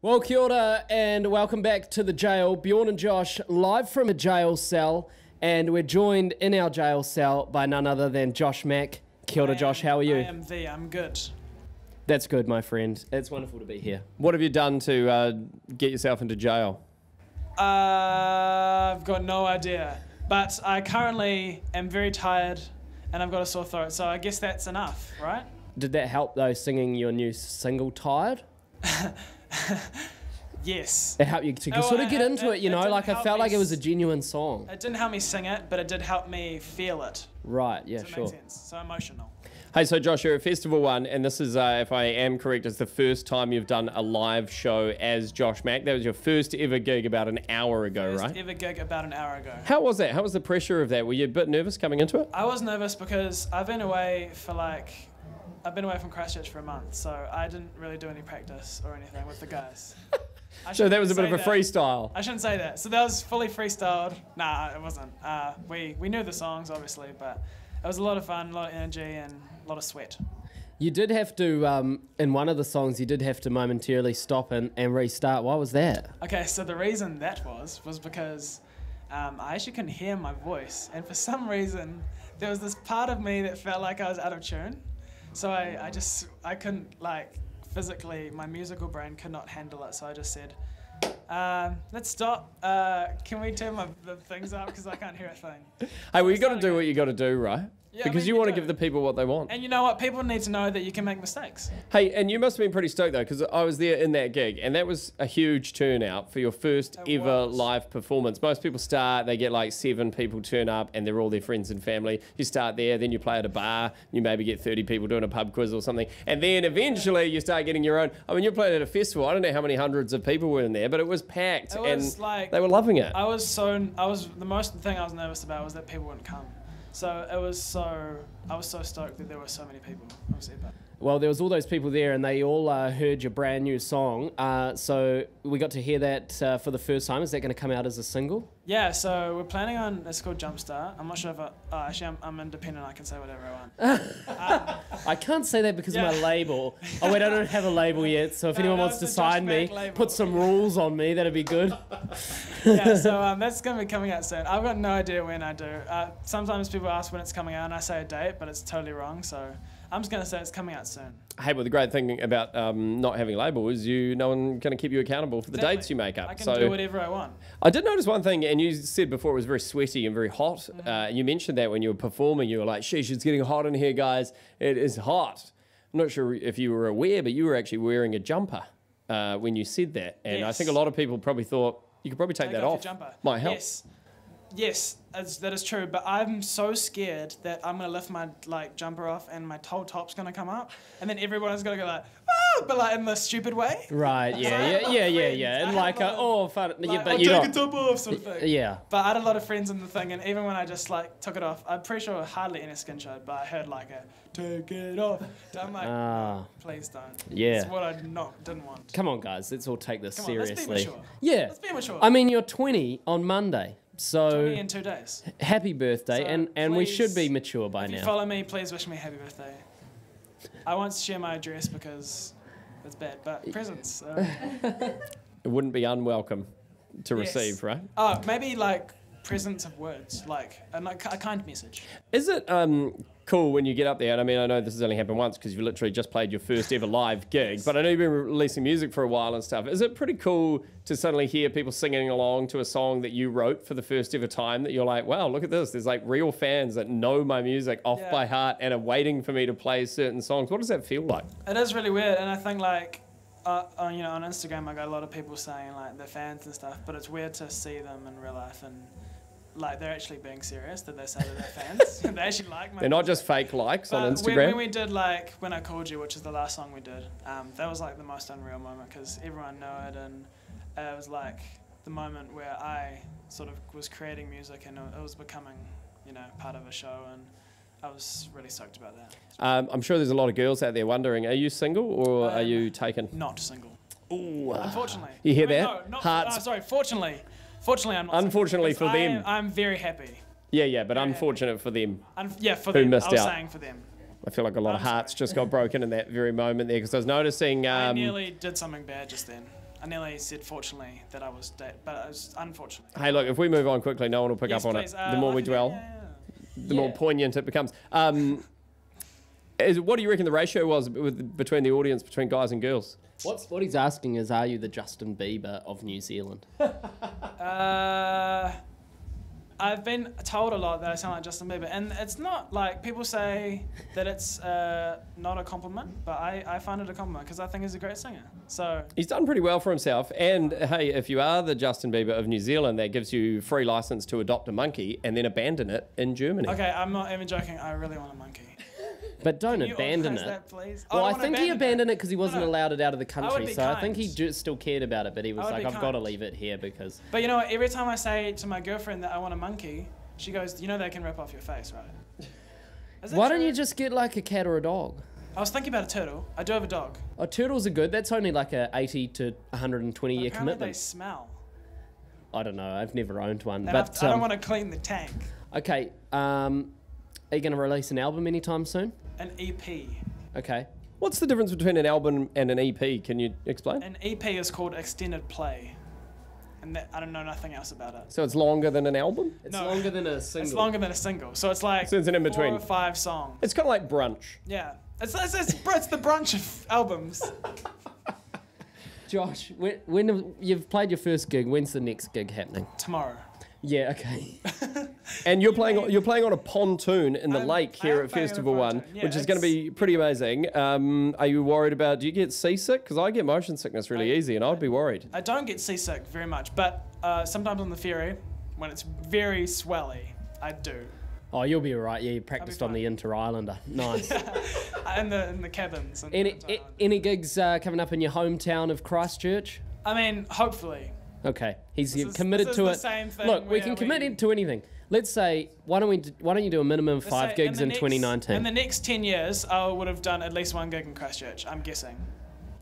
Well, kia ora and welcome back to the jail. Bjorn and Josh live from a jail cell, and we're joined in our jail cell by none other than Josh Mack. Kia ora, Josh, how are you? I'm good. That's good, my friend. It's wonderful to be here. What have you done to get yourself into jail? I've got no idea, but I currently am very tired and I've got a sore throat, so I guess that's enough, right? Did that help, though, singing your new single, Tired? Yes. It helped you to sort of get into it, you know? Like, I felt like it was a genuine song. It didn't help me sing it, but it did help me feel it. Right, yeah, Does it sure. make sense? So emotional. Hey, so Josh, you're at Festival 1, and this is, if I am correct, it's the first time you've done a live show as Josh Mack. That was your first ever gig about an hour ago, right? First ever gig about an hour ago. How was that? How was the pressure of that? Were you a bit nervous coming into it? I was nervous because I've been away from Christchurch for a month, so I didn't really do any practice or anything with the guys. So that was a bit of a freestyle. I shouldn't say that. So that was fully freestyled. Nah, it wasn't. We knew the songs, obviously, but it was a lot of fun, a lot of energy, and a lot of sweat. You did have to, in one of the songs, you did have to momentarily stop and restart. Why was that? Okay, so the reason that was because I actually couldn't hear my voice, and for some reason, there was this part of me that felt like I was out of tune. So I couldn't, like, physically, my musical brain could not handle it, so I just said, let's stop. Can we turn the things up, because I can't hear a thing. Hey, well, you got to do what you got to do, right? Yeah, because I mean, you want to give the people what they want. And you know what? People need to know that you can make mistakes. Hey, and you must have been pretty stoked, though, because I was there in that gig, and that was a huge turnout for your first ever live performance. Most people start, they get like 7 people turn up, and they're all their friends and family. You start there, then you play at a bar, you maybe get 30 people doing a pub quiz or something, and then eventually you start getting your own. I mean, you're playing at a festival. I don't know how many hundreds of people were in there, but it was packed, and like, they were loving it. The most thing I was nervous about was that people wouldn't come. So I was so stoked that there were so many people. Well, there was all those people there, and they all heard your brand new song. So we got to hear that for the first time. Is that going to come out as a single? Yeah. So we're planning on. It's called Jumpstart. I'm not sure if actually I'm independent. I can say whatever I want. I can't say that because of my label. Oh wait, I don't have a label yet. So if anyone wants to sign me, put some rules on me. That'd be good. Yeah. So that's going to be coming out soon. I've got no idea when I do. Sometimes people ask when it's coming out, and I say a date, but it's totally wrong. So I'm just going to say it's coming out soon. Hey, well, the great thing about not having a label is no one can keep you accountable for the dates you make up. I can do whatever I want. I did notice one thing, and you said before it was very sweaty and very hot. You mentioned that when you were performing, you were like, sheesh, it's getting hot in here, guys. It is hot. I'm not sure if you were aware, but you were actually wearing a jumper when you said that. And I think a lot of people probably thought, you could probably take that off. Might help. Yes, that is true, but I'm so scared that I'm going to lift my jumper off and my whole top's going to come up, and then everyone's going to go like, ah, but like in the stupid way. Right, yeah. And like, oh, fun. Like, but you take a top off sort of thing. Yeah. But I had a lot of friends in the thing, and even when I just like took it off, I'm pretty sure hardly any skin showed, but I heard like a, take it off. I'm like, oh, please don't. Yeah. That's what I didn't want. Come on, guys, let's all take this seriously. Let's be mature. Yeah. Let's be mature. I mean, you're 20 on Monday. So 20 in 2 days. Happy birthday, So and we should be mature by if now. you follow me, please wish me a happy birthday. I won't share my address because it's bad, but presents. It wouldn't be unwelcome to receive, right? Oh, maybe like presents of words, like a kind message. Is it cool when you get up there? And I mean, I know this has only happened once because you literally just played your first ever live gig, but I know you've been releasing music for a while and stuff. Is it pretty cool to suddenly hear people singing along to a song that you wrote for the first ever time, that you're like, wow, look at this. There's like real fans that know my music off by heart and are waiting for me to play certain songs. What does that feel like? It is really weird, and I think like, on Instagram I got a lot of people saying like they're fans and stuff, but it's weird to see them in real life and like they're actually being serious, that they say that they're fans. They actually like my music. Not just fake likes on Instagram. When we did like When I Called You, which is the last song we did, that was like the most unreal moment because everyone knew it, and it was like the moment where I sort of was creating music and it was becoming, part of a show, and I was really stoked about that. I'm sure there's a lot of girls out there wondering, are you single or are you taken? Not single. Ooh. Unfortunately. You hear that? No, Hearts. sorry, fortunately. Fortunately, I'm not. Unfortunately for them. I'm very happy. Yeah, but unfortunate for them. For them. Missed I was out. saying for them. I feel like a lot of hearts just got broken in that very moment there, because I was noticing... I nearly did something bad just then. I nearly said fortunately that I was dead, but it was unfortunately. Hey, look, if we move on quickly, no one will pick Yes, up on please, it. The more we dwell, the more Yeah. poignant it becomes. What do you reckon the ratio was between the audience, between guys and girls? What he's asking is, are you the Justin Bieber of New Zealand? I've been told a lot that I sound like Justin Bieber, and it's not like people say that it's not a compliment, but I find it a compliment because I think he's a great singer. So He's done pretty well for himself. And hey, if you are the Justin Bieber of New Zealand, that gives you free license to adopt a monkey and then abandon it in Germany. okay, I'm not even joking. I really want a monkey. But don't Can you abandon organise it. that, please? Well, I don't think he wanna abandoned it because he wasn't no. allowed it out of the would country. be So I think kind. he still cared about it, but he was I would like, be I've got to kind. leave it here because... But you know what? Every time I say to my girlfriend that I want a monkey, she goes, "You know they can rip off your face, right?" Is that Why don't true? you just get like a cat or a dog? I was thinking about a turtle. I do have a dog. Oh, turtles are good. That's only like a 80 to 120 But year apparently they commitment. smell. I don't know. I've never owned one. And But I don't want to clean the tank. okay, are you going to release an album anytime soon? An EP. Okay. What's the difference between an album and an EP? Can you explain? An EP is called extended play. And that, I don't know nothing else about it. So it's longer than an album? It's No. longer than a single. It's longer than a single. So it's like So it's an in-between. 4 or 5 songs. It's kind of like brunch. Yeah. It's the brunch of albums. Josh, when you've played your first gig, when's the next gig happening? Tomorrow. Yeah, okay. And you're playing on a pontoon in the I'm- lake I here am at playing on a Festival One, pontoon. Yeah, which is going to it's- be pretty amazing. Are you worried about? Do you get seasick? Because I get motion sickness really easy, and I'd be worried. I don't get seasick very much, but sometimes on the ferry, when it's very swelly, I do. Oh, you'll be all right. Yeah, you practiced on fine. the Inter-Islander. Nice. In the cabins. And Any gigs coming up in your hometown of Christchurch? I mean, hopefully. Okay, he's This is- committed this is to the it. same thing Look, we where can we- commit to anything. Let's say, why don't you do a minimum of Let's 5 say gigs the in next- 2019? In the next 10 years, I would have done at least 1 gig in Christchurch, I'm guessing.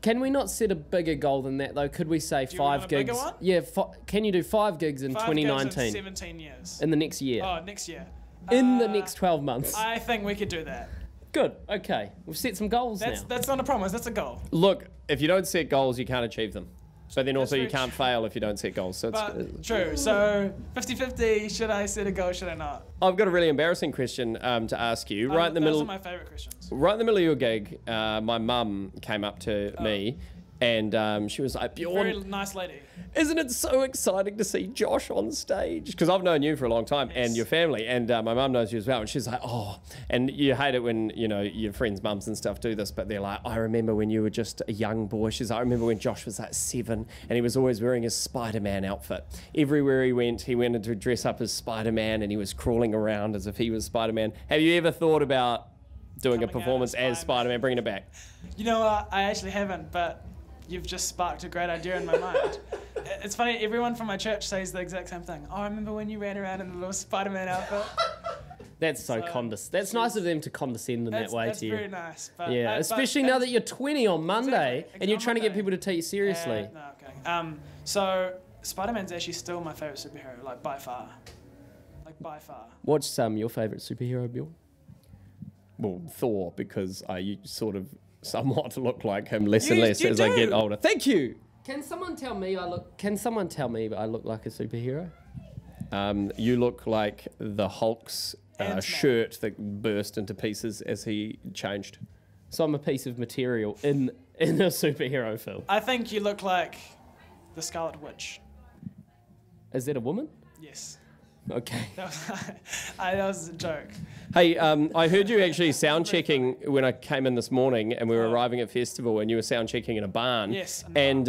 Can we not set a bigger goal than that though? Could we say you 5 want a bigger gigs? one? Yeah, can you do 5 gigs in 5 2019? gigs in 17 years. In the next year? Oh, next year. In the next 12 months? I think we could do that. Good, okay. We've set some goals now. That's not a promise, that's a goal. Look, if you don't set goals, you can't achieve them. But then also you very can't fail if you don't set goals. So it's, But true, so 50-50, should I set a goal, should I not? I've got a really embarrassing question to ask you. Right in the Those middle, are my favourite questions. right in the middle of your gig, my mum came up to me, and she was like, Very "Bjorn, nice lady. isn't it so exciting to see Josh on stage?" Because I've known you for a long time and Yes. your family, and my mum knows you as well. And she's like, "Oh," and you hate it when your friends' mums and stuff do this, but they're like, "I remember when you were just a young boy." She's like, "I remember when Josh was like 7, and he was always wearing his Spiderman outfit. Everywhere he went to dress up as Spiderman, and he was crawling around as if he was Spiderman." Have you ever thought about doing a Coming out performance as as Spider-Man, bringing it back? You know what? I actually haven't, but you've just sparked a great idea in my mind. It's funny, everyone from my church says the exact same thing. Oh, I remember when you ran around in the little Spider-Man outfit. That's so That's nice of them to condescend in that way That's to you. very nice. But, Yeah, but especially now that you're 20 on Monday Exactly. and you're It's trying to on get Monday. people to take you seriously. No, okay. So Spider-Man's actually still my favourite superhero, like by far. Like by far. What's your favourite superhero, Bjorn? Well, Thor, because I sort of somewhat look like him less and You- less you as I get do. older. Thank you. Can someone tell me I look like a superhero? You look like the Hulk's Ant-Man. shirt that burst into pieces as he changed. So I'm a piece of material in a superhero film. I think you look like the Scarlet Witch. Is that a woman? Yes. Okay. That was a joke. Hey, I heard you actually sound checking when I came in this morning, and we were arriving at festival, and you were sound checking in a barn. Yes, And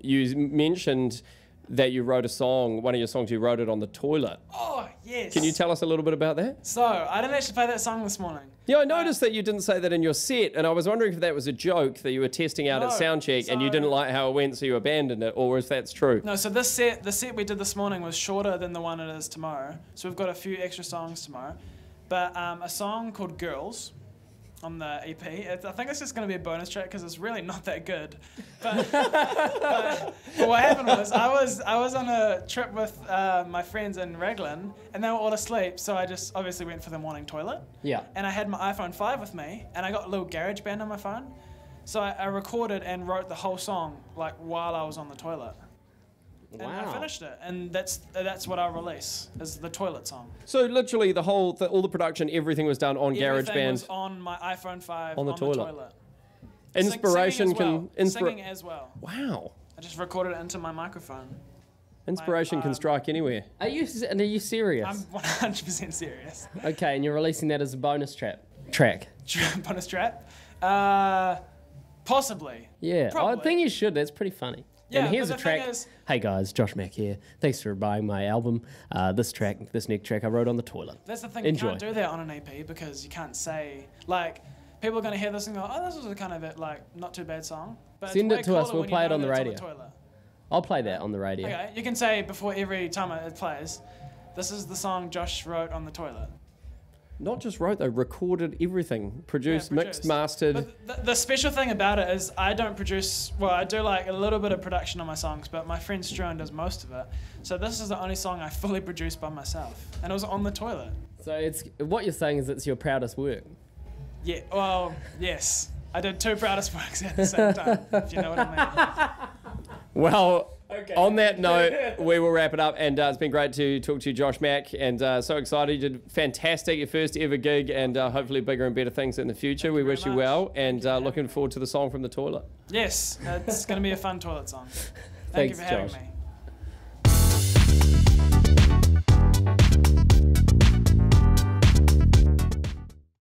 you mentioned that you wrote a song. One of your songs, you wrote it on the toilet. Oh, yes. Can you tell us a little bit about that? So, I didn't actually play that song this morning. Yeah, I noticed that you didn't say that in your set, and I was wondering if that was a joke that you were testing out at No, soundcheck and you so- didn't like how it went, so you abandoned it, or if that's true. No, so the set we did this morning was shorter than the one it is tomorrow. So we've got a few extra songs tomorrow. But a song called Girls on the EP. I think it's just going to be a bonus track because it's really not that good. But what happened was I was on a trip with my friends in Raglan and they were all asleep. So I just obviously went for the morning toilet. Yeah. And I had my iPhone 5 with me and I got a little GarageBand on my phone. So I recorded and wrote the whole song like while I was on the toilet. And I finished it, and that's what I'll release, is the toilet song. So literally all the production, everything was done on GarageBand. Everything was on my iPhone 5 on the toilet. Inspiration Singing as well. Wow. I just recorded it into my microphone. Inspiration can strike anywhere. Are you serious? I'm 100% serious. Okay, and you're releasing that as a bonus track? Bonus track? Possibly. Yeah, Probably. I think you should. That's pretty funny. Yeah, and here's but a the thing track. is- Hey guys, Josh Mack here. Thanks for buying my album. This next track I wrote on the toilet. That's the thing, Enjoy. you can't do that on an EP because you can't say, like, people are going to hear this and go, oh, this was a kind of not too bad song. But Send it's it to way us, cooler we'll when play you it on know the that radio. it's toilet. I'll play that on the radio. Okay, you can say before every time it plays, this is the song Josh wrote on the toilet. Not just wrote though, recorded everything, produced, Yeah, mixed, mastered. But the special thing about it is I don't produce, well, I do like a little bit of production on my songs, but my friend Bjorn does most of it. So this is the only song I fully produced by myself, and it was on the toilet. So what you're saying is it's your proudest work. Yeah, well, yes. I did 2 proudest works at the same time, if you know what I mean. Well, on that note, we will wrap it up. And it's been great to talk to you, Josh Mack. And so excited. You did fantastic, your first ever gig, and hopefully bigger and better things in the future. We wish you much. well. And looking forward to the song from the toilet. Yes, it's going to be a fun toilet song. Thank you Thanks, for having Josh. me.